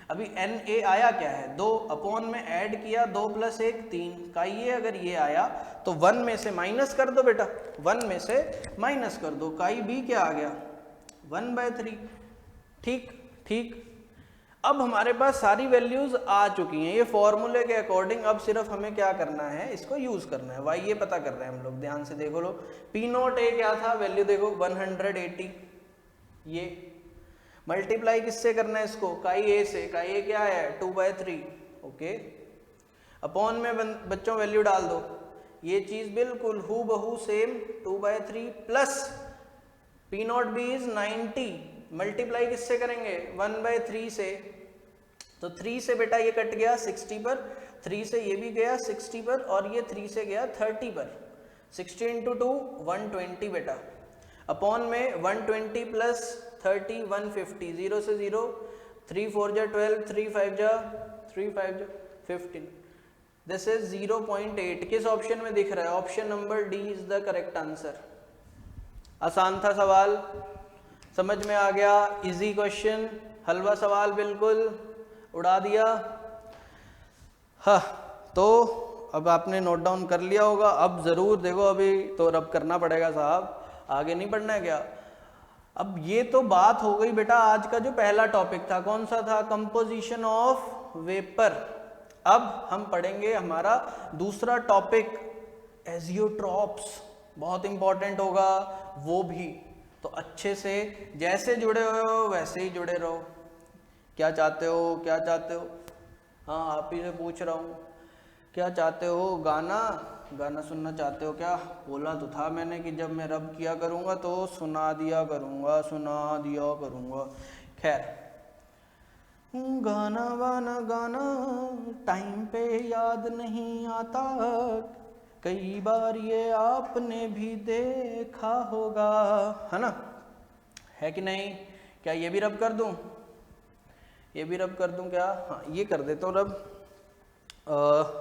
Speaker 1: अभी Na आया क्या है, 2 अपॉन में ऐड किया, 2 प्लस 1 3। काई ए अगर ये आया तो 1 में से माइनस कर दो बेटा, 1 में से माइनस कर दो। काई बी क्या आ गया 1/3, ठीक ठीक। अब हमारे पास सारी वैल्यूज आ चुकी हैं, ये फॉर्मूले के अकॉर्डिंग। अब सिर्फ हमें क्या करना है, इसको यूज करना है। वाई ये पता कर रहे हैं हम लोग, ध्यान से देखो लो। P0A क्या था, वैल्यू देखो 180, ये मल्टीप्लाई किससे करना है इसको, काई ए से। काई ए क्या है 2/3, ओके। अपॉन में बच्चों वैल्यू डाल दो, ये चीज बिल्कुल हूबहू same 2/3 plus P0B is 90, multiply किससे करेंगे 1/3 से। तो 3 से बेटा ये कट गया 60 पर, 3 से ये भी गया 60 पर, और ये 3 से गया 30 पर। 60 × 2 120 बेटा। अपॉन में 120 प्लस 30 150, 0 से 0, 3 4 जा 12, 3 5 जा 15। This is 0.8। किस ऑप्शन में दिख रहा है, option number D is the correct answer. आसान था सवाल, समझ में आ गया, इजी क्वेश्चन, हलवा सवाल बिल्कुल उड़ा दिया। हाँ, तो अब आपने नोट डाउन कर लिया होगा। अब जरूर देखो, अभी तो रब करना पड़ेगा साहब, आगे नहीं पढ़ना है क्या। अब ये तो बात हो गई बेटा आज का जो पहला टॉपिक था, कौन सा था, कंपोजिशन ऑफ वेपर। अब हम पढ़ेंगे हमारा दूसरा टॉपिक, एजियोट्रॉप्स। बहुत इंपॉर्टेंट होगा वो भी, तो अच्छे से जैसे जुड़े हो वैसे ही जुड़े रहो। क्या चाहते हो, क्या चाहते हो, हाँ आप ही से पूछ रहा हूँ, क्या चाहते हो, गाना सुनना चाहते हो क्या? बोला तो था मैंने कि जब मैं रब किया करूँगा तो सुना दिया करूँगा। खैर, गाना वाना गाना टाइम पे याद नहीं आता, कई बार ये आपने भी देखा होगा, है ना, है कि नहीं? क्या ये भी रब कर दूं, ये भी रब कर दूं क्या? हाँ ये कर देता हूँ रब।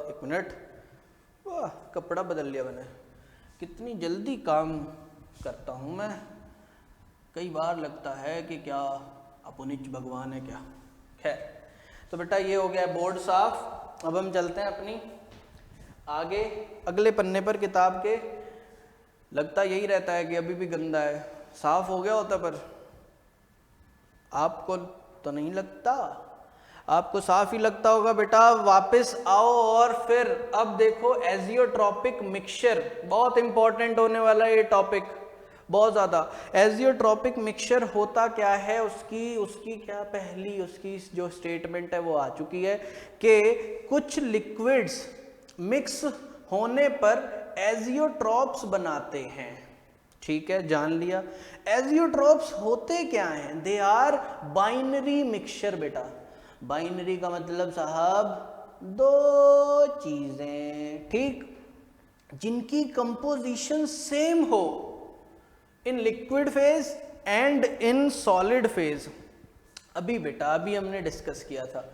Speaker 1: एक मिनट, वाह कपड़ा बदल लिया मैंने, कितनी जल्दी काम करता हूँ मैं, कई बार लगता है कि क्या अपुनिच भगवान है क्या। खैर, तो बेटा ये हो गया बोर्ड साफ। अब हम चलते हैं अपनी आगे अगले पन्ने पर किताब के। लगता यही रहता है कि अभी भी गंदा है, साफ हो गया होता, पर आपको तो नहीं लगता, आपको साफ ही लगता होगा बेटा। वापस आओ और फिर अब देखो एजियोट्रॉपिक मिक्सचर, बहुत इंपॉर्टेंट होने वाला है ये टॉपिक, बहुत ज्यादा। एजियोट्रॉपिक मिक्सचर होता क्या है, उसकी क्या पहली उसकी जो स्टेटमेंट है वो आ चुकी है कि कुछ लिक्विड्स मिक्स होने पर एजियोट्रॉप्स बनाते हैं। ठीक है, जान लिया। एजियोट्रॉप्स होते क्या हैं, दे आर बाइनरी मिक्सचर बेटा। बाइनरी का मतलब साहब दो चीजें, ठीक, जिनकी कंपोजिशन सेम हो इन liquid phase and in solid phase. अभी बेटा अभी हमने डिस्कस किया था,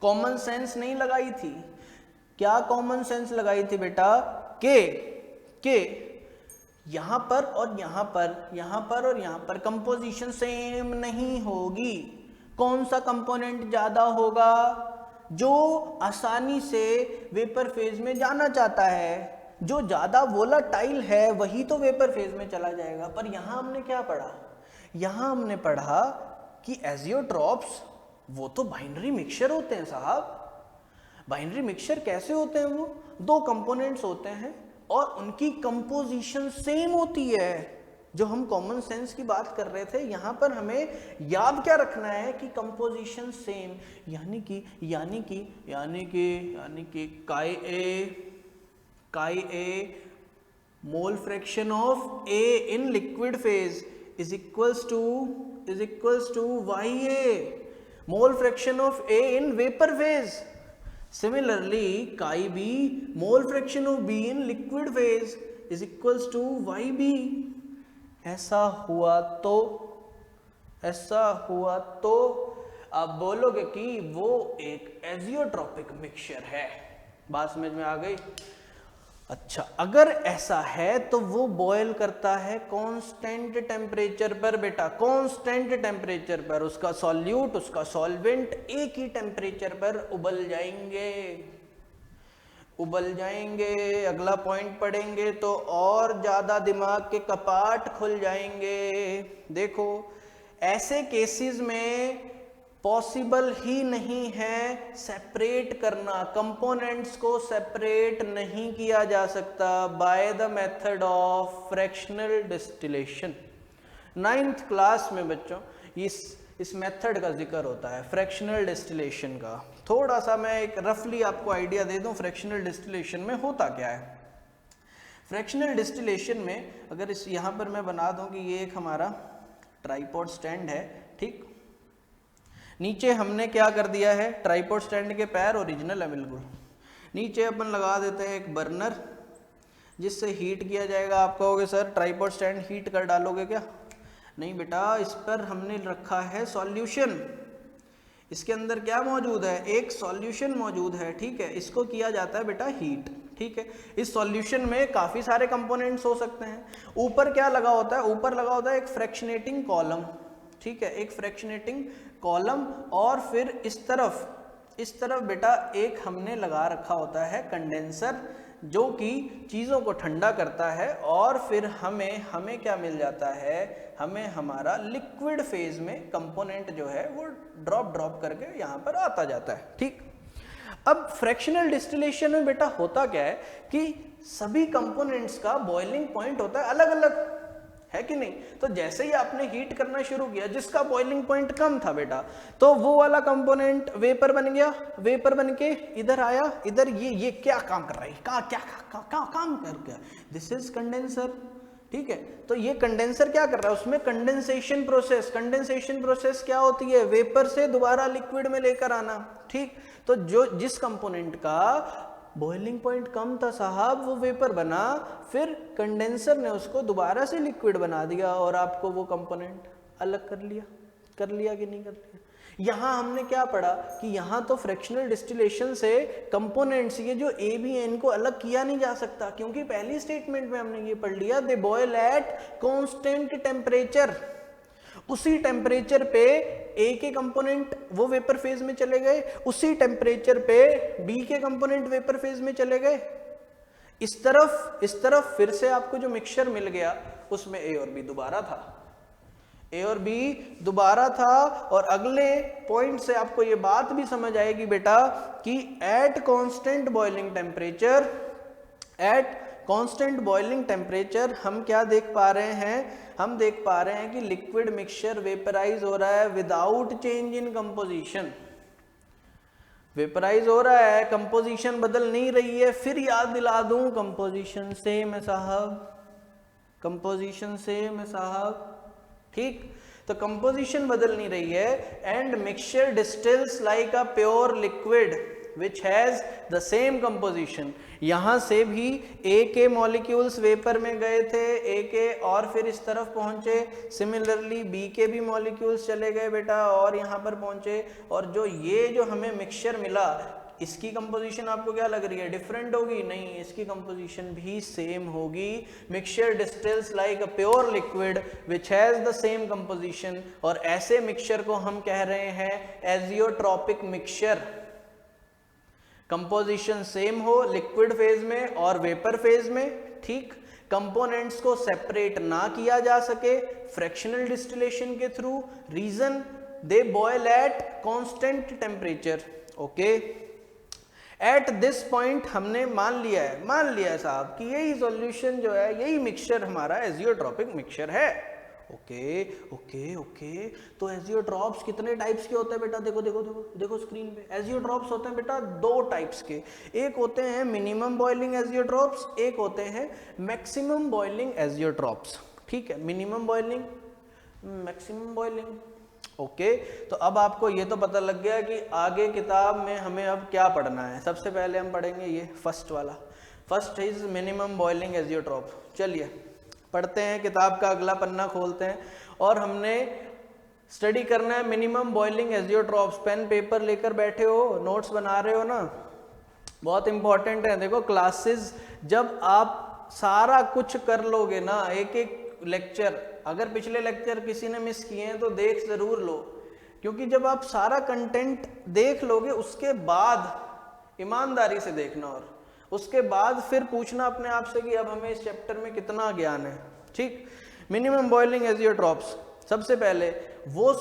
Speaker 1: कॉमन सेंस नहीं लगाई थी। क्या कॉमन सेंस लगाई थी बेटा के यहां पर और यहां पर, यहां पर और यहां पर कंपोजिशन सेम नहीं होगी। कौन सा कंपोनेंट ज्यादा होगा, जो आसानी से वेपर फेज में जाना चाहता है, जो ज्यादा वोलाटाइल है वही तो वेपर फेज में चला जाएगा। पर यहां हमने क्या पढ़ा, यहां हमने पढ़ा कि एजियोट्रॉप्स वो तो बाइनरी मिक्सचर होते हैं साहब। बाइनरी मिक्सचर कैसे होते हैं, वो दो कंपोनेंट्स होते हैं और उनकी कंपोजिशन सेम होती है। जो हम कॉमन सेंस की बात कर रहे थे, यहाँ पर हमें याद क्या रखना है कि कंपोजिशन सेम, यानी कि chi A mole fraction of A in liquid phase is equals to Y A mole fraction of A in vapour phase. Similarly chi B mole fraction of B in liquid phase is equals to Y B. ऐसा हुआ तो आप बोलोगे कि वो एक azeotropic mixture है। बात समझ में आ गई? अच्छा, अगर ऐसा है तो वो बॉयल करता है कांस्टेंट टेम्परेचर पर बेटा, कांस्टेंट टेम्परेचर पर। उसका सॉल्यूट, उसका सॉल्वेंट एक ही टेम्परेचर पर उबल जाएंगे। अगला पॉइंट पढ़ेंगे तो और ज्यादा दिमाग के कपाट खुल जाएंगे। देखो, ऐसे केसेस में पॉसिबल ही नहीं है सेपरेट करना, कंपोनेंट्स को सेपरेट नहीं किया जा सकता by the method of fractional distillation. 9th class में बच्चों इस मेथड का जिक्र होता है, फ्रैक्शनल डिस्टिलेशन का। थोड़ा सा मैं एक रफली आपको आइडिया दे दूं फ्रैक्शनल डिस्टिलेशन में होता क्या है। फ्रैक्शनल डिस्टिलेशन में अगर इस यहाँ पर मैं बना दूं कि ये एक हमारा ट्राइपॉड स्टैंड है, ठीक। नीचे हमने क्या कर दिया है, ट्राइपॉड स्टैंड के पैर ओरिजिनल है बिल्कुल। नीचे अपन लगा देते हैं एक बर्नर जिससे हीट किया जाएगा। आप कहोगे सर ट्राइपॉड स्टैंड हीट कर डालोगे क्या? नहीं बेटा, इस पर हमने रखा है सॉल्यूशन। इसके अंदर क्या मौजूद है? एक सॉल्यूशन मौजूद है, ठीक है। इसको किया जाता है बेटा हीट, ठीक है। इस सॉल्यूशन में काफ़ी सारे कंपोनेंट्स हो सकते हैं। ऊपर क्या लगा होता है? ऊपर लगा होता है एक फ्रैक्शनेटिंग कॉलम, ठीक है, एक फ्रैक्शनेटिंग कॉलम। और फिर इस तरफ बेटा एक हमने लगा रखा होता है कंडेंसर, जो कि चीज़ों को ठंडा करता है। और फिर हमें क्या मिल जाता है? हमें हमारा लिक्विड फेज में कंपोनेंट जो है वो ड्रॉप करके यहाँ पर आता जाता है, ठीक। अब फ्रैक्शनल डिस्टिलेशन में बेटा होता क्या है कि सभी कंपोनेंट्स का बॉइलिंग पॉइंट होता है अलग अलग, है कि नहीं? तो जैसे ही आपने हीट करना शुरू किया, जिसका बॉइलिंग पॉइंट कम था बेटा, तो वो वाला कंपोनेंट वेपर बन गया। वेपर बन के इधर आया, इधर ये क्या काम कर रहा है, क्या काम कर गया? दिस इज कंडेंसर, ठीक है। तो ये कंडेंसर क्या कर रहा है? उसमें कंडेंसेशन प्रोसेस क्या होती है? वेपर से दोबारा लिक्विड में लेकर आना, ठीक। तो जिस कंपोनेंट का बॉइलिंग पॉइंट कम था साहब, वो वेपर बना, फिर कंडेंसर ने उसको दोबारा से लिक्विड बना दिया और आपको वो कंपोनेंट अलग कर लिया कि नहीं कर लिया? यहाँ हमने क्या पढ़ा कि यहाँ तो फ्रैक्शनल डिस्टिलेशन से कंपोनेंट्स, ये जो ए बी है, इनको अलग किया नहीं जा सकता, क्योंकि पहली स्टेटमेंट में हमने ये पढ़ लिया, दे बॉयल एट कांस्टेंट टेम्परेचर। उसी टेम्परेचर पे ए के कंपोनेंट वो वेपर फेज में चले गए, उसी टेम्परेचर पे बी के कंपोनेंट वेपर फेज में चले गए। इस तरफ फिर से आपको जो मिक्सचर मिल गया उसमें ए और बी दोबारा था। और अगले पॉइंट से आपको ये बात भी समझ आएगी बेटा कि एट कांस्टेंट बॉइलिंग टेम्परेचर हम क्या देख पा रहे हैं? हम देख पा रहे हैं कि लिक्विड मिक्सचर वेपराइज हो रहा है without change in composition. Vaporise हो रहा है, कंपोजिशन बदल नहीं रही है। फिर याद दिला दूं, कंपोजिशन सेम है साहब, ठीक। तो कंपोजिशन बदल नहीं रही है and mixture distils like a pure liquid which has the same composition. यहां से भी ए के मॉलिक्यूल्स वेपर में गए थे, ए के, और फिर इस तरफ पहुंचे। सिमिलरली बी के भी मॉलिक्यूल्स चले गए बेटा और यहां पर पहुंचे। और जो हमें मिक्सचर मिला, इसकी कंपोजिशन आपको क्या लग रही है? डिफरेंट होगी? नहीं, इसकी कंपोजिशन भी सेम होगी। Mixture distils like a pure liquid which has the same composition. और ऐसे मिक्सचर को हम कह रहे हैं एजियोट्रॉपिक मिक्सचर। कंपोजिशन सेम हो लिक्विड फेज में और वेपर फेज में, ठीक। कंपोनेंट्स को सेपरेट ना किया जा सके फ्रैक्शनल डिस्टिलेशन के through. Reason, they boil at constant temperature, okay. At this point हमने मान लिया है साहब कि यही सॉल्यूशन जो है, यही मिक्सचर हमारा एजियोट्रॉपिक मिक्सचर है। ओके ओके ओके, तो एजियोट्रॉप्स कितने टाइप्स के होते हैं बेटा? देखो देखो देखो देखो स्क्रीन पे, एजियोट्रॉप्स होते हैं बेटा दो टाइप्स के। एक होते हैं मिनिमम बॉइलिंग एजियोट्रॉप्स, एक होते हैं मैक्सिमम बॉइलिंग एजियोट्रॉप्स। ठीक है, minimum boiling, maximum boiling. Okay, तो अब आपको ये तो पता लग गया कि आगे किताब में हमें अब क्या पढ़ना है। सबसे पहले हम पढ़ेंगे ये फर्स्ट वाला, first is minimum boiling azeotrope. चलिए पढ़ते हैं, किताब का अगला पन्ना खोलते हैं और हमने स्टडी करना है minimum boiling azeotropes. Pen paper लेकर बैठे हो, नोट्स बना रहे हो ना, बहुत इंपॉर्टेंट है। देखो क्लासेस जब आप सारा कुछ कर लोगे ना, एक एक लेक्चर, अगर पिछले लेक्चर किसी ने मिस किए हैं तो देख जरूर लो, क्योंकि जब आप सारा कंटेंट देख लोगे उसके बाद ईमानदारी से देखना और उसके बाद फिर पूछना अपने आप से कि अब हमें इस चैप्टर में कितना ज्ञान है। ठीक, मिनिमम बॉइलिंग एजियोट्रॉप्स, सबसे पहले वो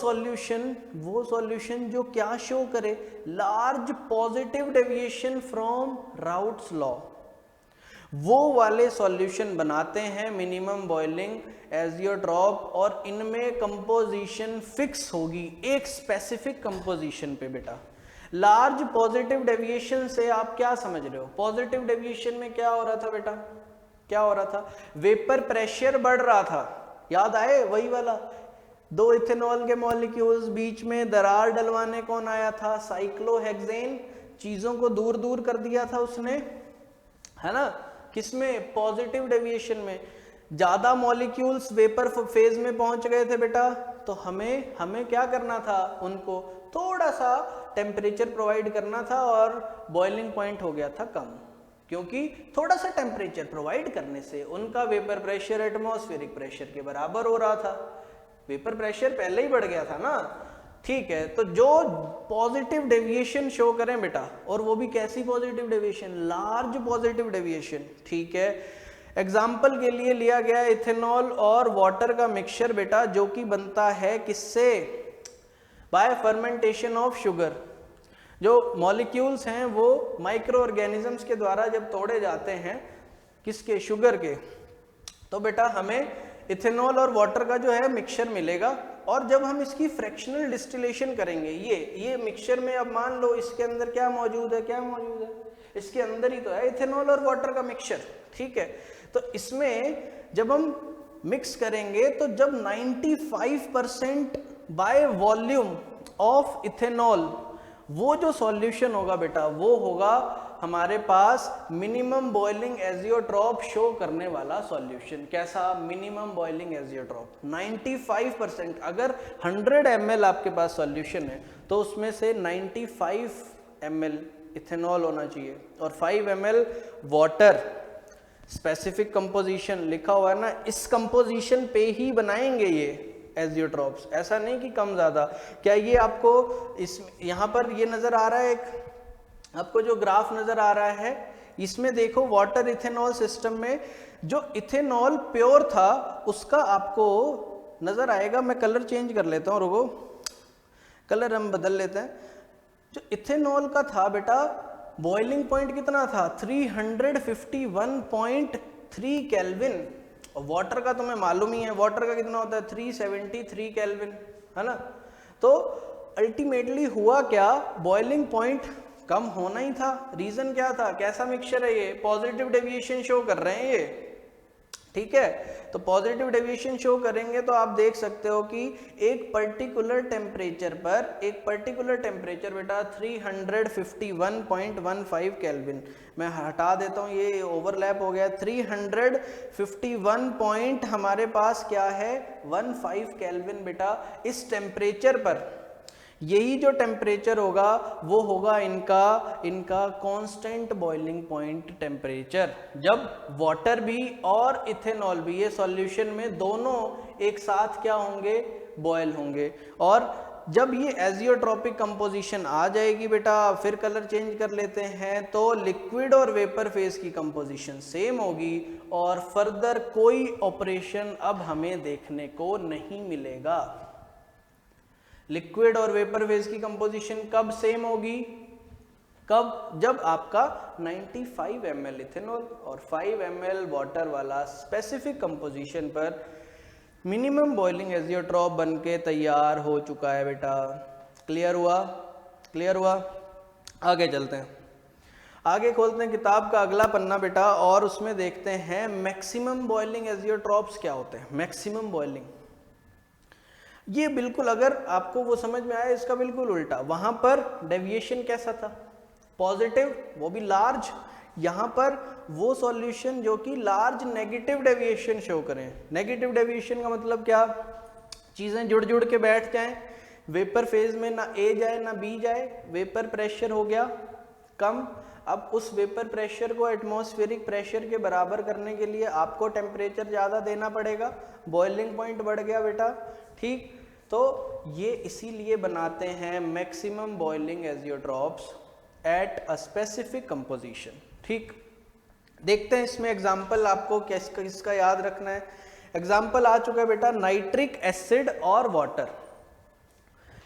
Speaker 1: सॉल्यूशन जो क्या शो करे, large positive deviation from routes law, वो वाले सॉल्यूशन बनाते हैं मिनिमम बॉइलिंग एजियोट्रॉप, और इनमें कंपोजिशन फिक्स होगी एक स्पेसिफिक कंपोजिशन पे बेटा। लार्ज पॉजिटिव डेविएशन से आप क्या समझ रहे हो? पॉजिटिव डेविएशन में क्या हो रहा था बेटा? क्या हो रहा था? वेपर प्रेशर बढ़ रहा था, याद आए वही वाला, दो इथेनॉल के मॉलिक्यूल्स बीच में दरार डलवाने कौन आया था? साइक्लोहेक्सेन। चीजों को दूर दूर कर दिया था उसने, है ना, किसमें? पॉजिटिव डेविएशन में। ज्यादा मॉलिक्यूल्स वेपर फेज में पहुंच गए थे बेटा, तो हमें क्या करना था? उनको थोड़ा सा टेम्परेचर प्रोवाइड करना था और बॉइलिंग पॉइंट हो गया था कम, क्योंकि थोड़ा सा टेम्परेचर प्रोवाइड करने से उनका वेपर प्रेशर एटमॉस्फेरिक प्रेशर के बराबर हो रहा था। वेपर प्रेशर पहले ही बढ़ गया था ना। ठीक है, तो जो पॉजिटिव डेविएशन शो करें बेटा, और वो भी कैसी positive deviation? Large positive deviation. ठीक है, एग्जाम्पल के लिए लिया गया इथेनॉल और वाटर का मिक्सचर बेटा, जो कि बनता है किससे? Bye fermentation of sugar. जो मॉलिक्यूल्स हैं वो माइक्रो ऑर्गेनिजम्स के द्वारा जब तोड़े जाते हैं, किसके? शुगर के, तो बेटा हमें इथेनॉल और वाटर का जो है मिक्सचर मिलेगा। और जब हम इसकी फ्रैक्शनल डिस्टिलेशन करेंगे, ये मिक्सचर में अब मान लो इसके अंदर क्या मौजूद है? क्या मौजूद है? इसके अंदर ही तो है इथेनॉल और वाटर का मिक्सचर। ठीक है, तो इसमें जब हम मिक्स करेंगे तो जब 95% बाय वॉल्यूम ऑफ इथेनॉल, वो जो सॉल्यूशन होगा बेटा, वो होगा हमारे पास मिनिमम बॉइलिंग एजियोट्रॉप शो करने वाला सॉल्यूशन। कैसा? Minimum boiling azeotrope. 95%, अगर 100 ml आपके पास सॉल्यूशन है तो उसमें से 95 ml इथेनॉल होना चाहिए और 5 ml वाटर। स्पेसिफिक कंपोजिशन लिखा हुआ है ना, इस कंपोजिशन पे ही बनाएंगे ये एजियोट्रॉप्स, ऐसा नहीं कि कम ज्यादा। क्या ये आपको इस यहाँ पर ये नजर आ रहा है, एक आपको जो ग्राफ नजर आ रहा है, इसमें देखो वाटर इथेनॉल सिस्टम में जो इथेनॉल प्योर था उसका आपको नजर आएगा। मैं कलर चेंज कर लेता हूँ, रुको, कलर हम बदल लेते हैं। जो इथेनॉल का था बेटा, बॉइलिंग पॉइंट कितना था? 351.3 केल्विन। और वाटर का तुम्हें मालूम ही है, वाटर का कितना होता है? 373 केल्विन, है ना। तो अल्टीमेटली हुआ क्या? बॉइलिंग पॉइंट कम होना ही था। रीजन क्या था? कैसा मिक्सचर है ये? पॉजिटिव डेविएशन शो कर रहे हैं ये। ठीक है, तो पॉजिटिव डेविएशन शो करेंगे तो आप देख सकते हो कि एक पर्टिकुलर टेम्परेचर बेटा 351.15 केल्विन, मैं हटा देता हूँ, ये ओवरलैप हो गया। 351 पॉइंट हमारे पास क्या है? 15 केल्विन बेटा। इस टेम्परेचर पर, यही जो टेम्परेचर होगा वो होगा इनका कांस्टेंट बॉइलिंग पॉइंट टेम्परेचर। जब वाटर भी और इथेनॉल भी, ये सॉल्यूशन में दोनों एक साथ क्या होंगे? बॉयल होंगे। और जब ये एजियोट्रॉपिक कंपोजिशन आ जाएगी बेटा, फिर कलर चेंज कर लेते हैं, तो लिक्विड और वेपर फेज की कंपोजिशन सेम होगी और फर्दर कोई ऑपरेशन अब हमें देखने को नहीं मिलेगा। लिक्विड और वेपर फेज की कंपोजिशन कब सेम होगी? कब? जब आपका 95 ml इथेनॉल और 5 ml वाटर वाला स्पेसिफिक कंपोजिशन पर मिनिमम बॉइलिंग एजियोट्रॉप बन के तैयार हो चुका है बेटा। क्लियर हुआ? क्लियर हुआ? आगे चलते हैं, आगे खोलते हैं किताब का अगला पन्ना बेटा, और उसमें देखते हैं मैक्सिमम बॉइलिंग एजियोट्रॉप्स क्या होते हैं। मैक्सिमम बॉइलिंग, ये बिल्कुल अगर आपको वो समझ में आया, इसका बिल्कुल उल्टा। वहां पर डेविएशन कैसा था? पॉजिटिव, वो भी लार्ज। यहाँ पर वो सॉल्यूशन जो कि लार्ज नेगेटिव डेविएशन शो करें। नेगेटिव डेविएशन का मतलब क्या? चीजें जुड़ जुड़ के बैठ जाएं, वेपर फेज में ना ए जाए ना बी जाए, वेपर प्रेशर हो गया कम। अब उस वेपर प्रेशर को एटमॉस्फेरिक प्रेशर के बराबर करने के लिए आपको टेम्परेचर ज़्यादा देना पड़ेगा, बॉइलिंग पॉइंट बढ़ गया बेटा। ठीक, तो ये इसीलिए बनाते हैं maximum boiling azeotropes at a specific composition. ठीक, देखते हैं इसमें एग्जाम्पल आपको किसका याद रखना है। एग्जाम्पल आ चुका है बेटा, नाइट्रिक एसिड और वाटर।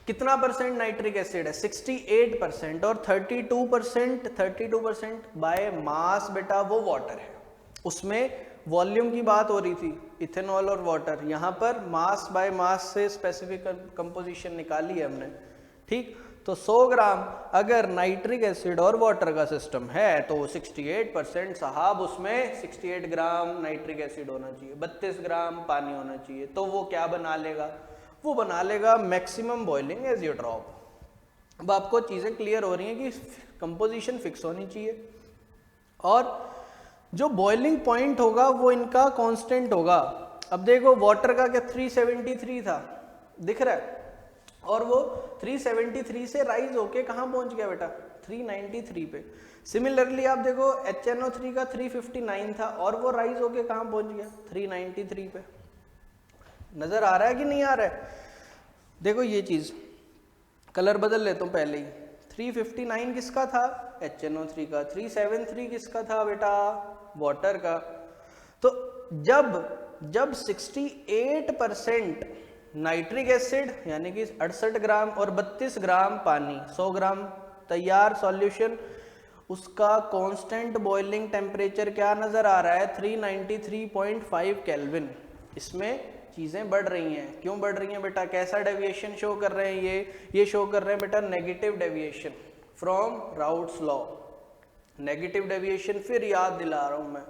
Speaker 1: कितना परसेंट नाइट्रिक एसिड है? 68%, और 32% बाय मास बेटा वो वाटर है। उसमें वॉल्यूम की बात हो रही थी, इथेनॉल और वाटर। यहाँ पर मास बाय मास से स्पेसिफिक कंपोजिशन निकाली है हमने। ठीक, तो 100 ग्राम अगर नाइट्रिक एसिड और वाटर का सिस्टम है तो 68% साहब, उसमें 68 ग्राम नाइट्रिक एसिड होना चाहिए, 32 ग्राम पानी होना चाहिए। तो वो क्या बना लेगा? वो बना लेगा मैक्सिमम बॉइलिंग एजियोट्रॉप। अब आपको चीज़ें क्लियर हो रही हैं कि कंपोजिशन फिक्स होनी चाहिए, और जो बॉइलिंग पॉइंट होगा वो इनका कांस्टेंट होगा। अब देखो वाटर का क्या 373 था, दिख रहा है, और वो 373 से राइज होके कहाँ पहुंच गया बेटा? 393 पे। सिमिलरली आप देखो HNO3 का 359 था, और वो राइज होके कहाँ पहुंच गया? 393 पे। नजर आ रहा है कि नहीं आ रहा है? देखो ये चीज, कलर बदल लेता हूं पहले ही। 359 किसका था? HNO3 का। 373 किसका था बेटा? वाटर का। तो जब 68% नाइट्रिक एसिड यानी कि 68 ग्राम और 32 ग्राम पानी, 100 ग्राम तैयार सॉल्यूशन, उसका कांस्टेंट बॉइलिंग टेम्परेचर क्या नजर आ रहा है? 393.5 केल्विन। इसमें चीज़ें बढ़ रही हैं। क्यों बढ़ रही हैं बेटा? कैसा डेविएशन शो कर रहे हैं? ये शो कर रहे हैं बेटा negative deviation from routes law. Negative deviation फिर याद दिला रहा हूं मैं,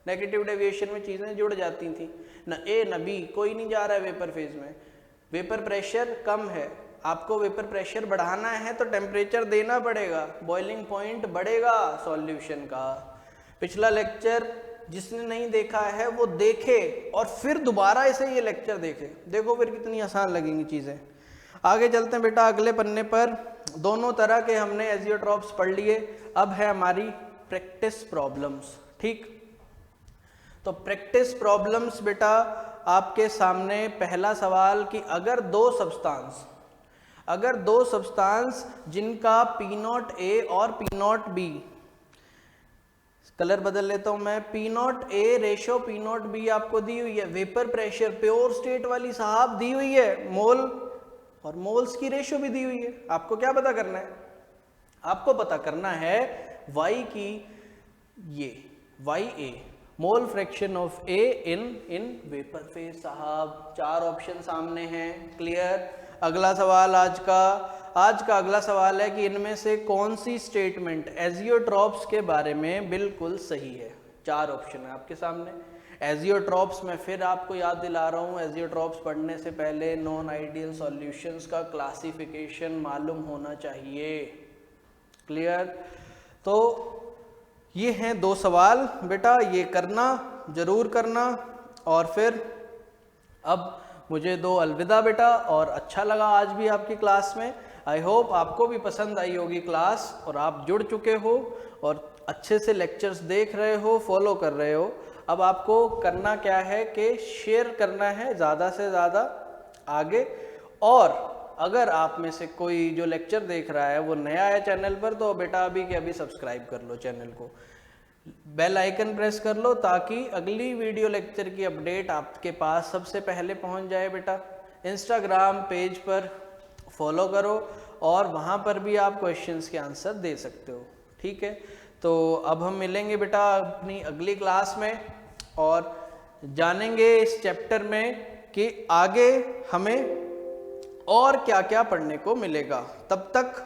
Speaker 1: नेगेटिव डेविएशन में चीज़ें जुड़ जाती थी, न ए न बी, कोई नहीं जा रहा है वेपर फेज में। वेपर प्रेशर कम है, आपको वेपर प्रेशर बढ़ाना है तो टेम्परेचर देना पड़ेगा, बॉइलिंग पॉइंट बढ़ेगा सॉल्यूशन का। पिछला लेक्चर जिसने नहीं देखा है वो देखे और फिर दोबारा इसे ये लेक्चर देखे, देखो फिर कितनी आसान लगेंगी चीज़ें। आगे चलते हैं बेटा अगले पन्ने पर। दोनों तरह के हमने एजियोट्रॉप्स पढ़ लिए, अब है हमारी प्रैक्टिस प्रॉब्लम्स। ठीक, तो प्रैक्टिस प्रॉब्लम्स बेटा आपके सामने पहला सवाल कि अगर दो सब्सटेंस जिनका P0A और P0B, कलर बदल लेता हूं मैं, P0A रेशो P0B आपको दी हुई है, वेपर प्रेशर प्योर स्टेट वाली साहब दी हुई है, मोल और मोल्स की रेशो भी दी हुई है। आपको क्या पता करना है? आपको पता करना है Y की, ये YA mole fraction of A in vapour phase साहब। 4 ऑप्शन सामने हैं, क्लियर। अगला सवाल आज का अगला सवाल है कि इनमें से कौन सी स्टेटमेंट एजियोट्रॉप्स के बारे में बिल्कुल सही है। 4 ऑप्शन है आपके सामने। एजियोट्रॉप्स में फिर आपको याद दिला रहा हूँ, एजियोट्रॉप्स पढ़ने से पहले नॉन आइडियल सॉल्यूशंस का क्लासिफिकेशन मालूम होना चाहिए, क्लियर। तो ये हैं 2 सवाल बेटा, ये करना जरूर करना। और फिर अब मुझे दो अलविदा बेटा, और अच्छा लगा आज भी आपकी क्लास में। आई होप आपको भी पसंद आई होगी क्लास, और आप जुड़ चुके हो और अच्छे से लेक्चर्स देख रहे हो, फॉलो कर रहे हो। अब आपको करना क्या है कि शेयर करना है ज़्यादा से ज़्यादा आगे, और अगर आप में से कोई जो लेक्चर देख रहा है वो नया है चैनल पर, तो बेटा अभी के अभी सब्सक्राइब कर लो चैनल को, बेल आइकन प्रेस कर लो ताकि अगली वीडियो लेक्चर की अपडेट आपके पास सबसे पहले पहुंच जाए बेटा। इंस्टाग्राम पेज पर फॉलो करो और वहां पर भी आप क्वेश्चंस के आंसर दे सकते हो। ठीक है, तो अब हम मिलेंगे बेटा अपनी अगली क्लास में और जानेंगे इस चैप्टर में कि आगे हमें और क्या क्या पढ़ने को मिलेगा। तब तक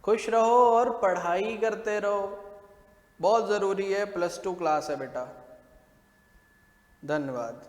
Speaker 1: खुश रहो और पढ़ाई करते रहो, बहुत ज़रूरी है, +2 क्लास है बेटा। धन्यवाद।